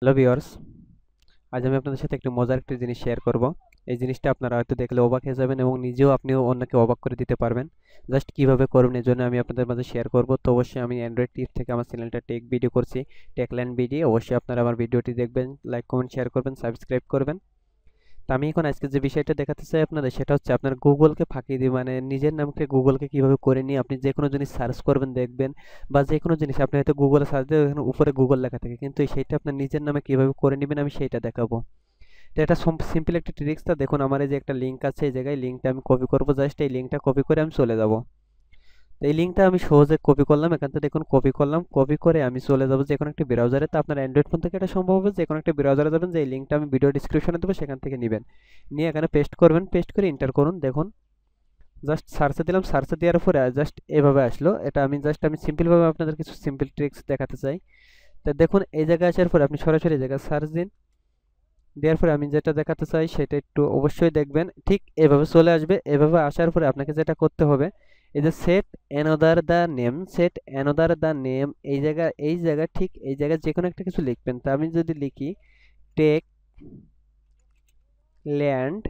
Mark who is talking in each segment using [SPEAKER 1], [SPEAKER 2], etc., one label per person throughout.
[SPEAKER 1] Hello viewers, আজ আমি আপনাদের সাথে একটু মজার একটা জিনিস শেয়ার করব। এই জিনিসটা আপনারা হয়তো দেখলে অবাক হয়ে যাবেন এবং আপনিও অন্যকে অবাক করে দিতে পারবেন। জাস্ট কিভাবে করবেন এর জন্য আমি আপনাদের মাঝে শেয়ার করব। তো অবশ্যই আমি অ্যান্ড্রয়েড টিপ থেকে আমার চ্যানেলটা টেক ভিডিও করছি, টেকল্যান্ড ভিডিও। অবশ্যই আপনারা আমার ভিডিওটি দেখবেন, লাইক কমেন্ট শেয়ার করবেন, সাবস্ক্রাইব করবেন। তো আমি এখন আজকে যে বিষয়টা দেখাতে চাই আপনাদের, সেটা হচ্ছে আপনার গুগলকে ফাঁকি দিয়ে মানে নিজের নামকে গুগলকে কিভাবে করে নিয়ে আপনি যে কোনো জিনিস সার্চ করবেন দেখবেন, বা যে কোনো জিনিস আপনি হয়তো গুগলে সার্চ দিয়ে এখানে উপরে গুগল লেখা থাকে, কিন্তু সেইটা আপনার নিজের নামে কিভাবে করে নেবেন আমি সেইটা দেখাবো। তো এটা সিম্পল একটা ট্রিক্সটা দেখুন। আমার এই যে একটা লিঙ্ক আছে, এই জায়গায় লিঙ্কটা আমি কপি করবো। জাস্ট এই লিঙ্কটা কপি করে আমি চলে যাব। তো এই লিঙ্কটা আমি সহজে কপি করলাম, এখান থেকে দেখুন কপি করলাম, কপি করে আমি চলে যাবো যে কোনো একটা ব্রাউজারে। তো আপনার অ্যান্ড্রয়েড ফোন থেকে এটা সম্ভব হবে, যে কোনো একটা ব্রাউজারে যাবেন, যে এই লিঙ্কটা আমি ভিডিও ডিসক্রিপশনে দেবো, সেখান থেকে নেবেন। নিয়ে এখানে পেস্ট করবেন, পেস্ট করে এন্টার করুন। দেখুন জাস্ট সার্চে দিলাম, সার্চে দেওয়ার পরে জাস্ট এভাবে আসলো। এটা আমি সিম্পলভাবে আপনাদের কিছু সিম্পল ট্রিক্স দেখাতে চাই। তো দেখুন এই জায়গায় আসার পরে আপনি সরাসরি এই জায়গায় সার্চ দিন। দেওয়ার পরে আমি যেটা দেখাতে চাই সেটা একটু অবশ্যই দেখবেন, ঠিক এভাবে চলে আসবে। এভাবে আসার পরে আপনাকে যেটা করতে হবে, এই যে সেট অ্যানাদার দ্য নেম, এই জায়গা ঠিক এই জায়গায় যে কোনো একটা কিছু লিখবেন। তা আমি যদি লিখি Techland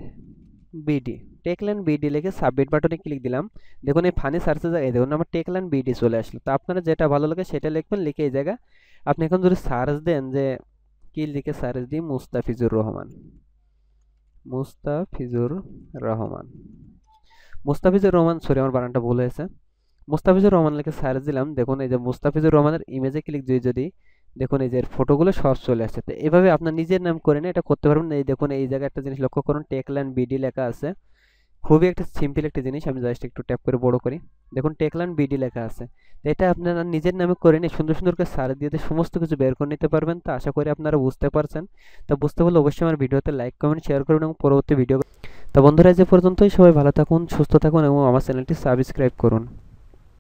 [SPEAKER 1] BD, Techland BD লিখে সাবমিট বাটনে ক্লিক দিলাম। দেখুন এই ফানি সার্চে জায়গায় দেখুন আমার টেকল্যান্ড বিডি চলে আসলো। তো আপনারা যেটা ভালো লাগে সেটা লিখবেন, লিখে এই জায়গা আপনি এখন যদি সার্চ দেন, যে কি লিখে সার্চ দিই, মুস্তাফিজুর রহমান, মুস্তাফিজুর রহমান, মুস্তাফিজুর রহমান, সরি আমার বানানটা ভুল হয়েছে। মুস্তাফিজুর রহমান লিখে সার্চ দিলাম। দেখুন এই যে মুস্তাফিজুর রহমানের ইমেজে ক্লিক দিয়ে যদি দেখুন এই যে ফটোগুলো সব চলে আসছে। তো এভাবে আপনার নিজের নাম করে নিয়ে এটা করতে পারবেন। এই দেখুন এই জায়গায় একটা জিনিস লক্ষ্য করুন, টেকল্যান্ড বিডি লেখা আছে। খুবই একটা সিম্পল একটা জিনিস, আমি জাস্ট একটু ট্যাপ করে বড় করি। দেখুন টেকল্যান্ড বিডি লেখা আছে। তো এটা আপনারা নিজের নামে করে নিয়ে সুন্দর সুন্দর করে সার্চ দিয়ে সমস্ত কিছু বের করে নিতে পারবেন। তো আশা করি আপনারা বুঝতে পারছেন। তো বুঝতে পারলে অবশ্যই আমার ভিডিওতে লাইক কমেন্ট শেয়ার করবেন এবং পরবর্তী ভিডিও। তো বন্ধুরা, যে পর্যন্তই, সবাই ভালো থাকুন, সুস্থ থাকুন এবং আমার চ্যানেলটি সাবস্ক্রাইব করুন।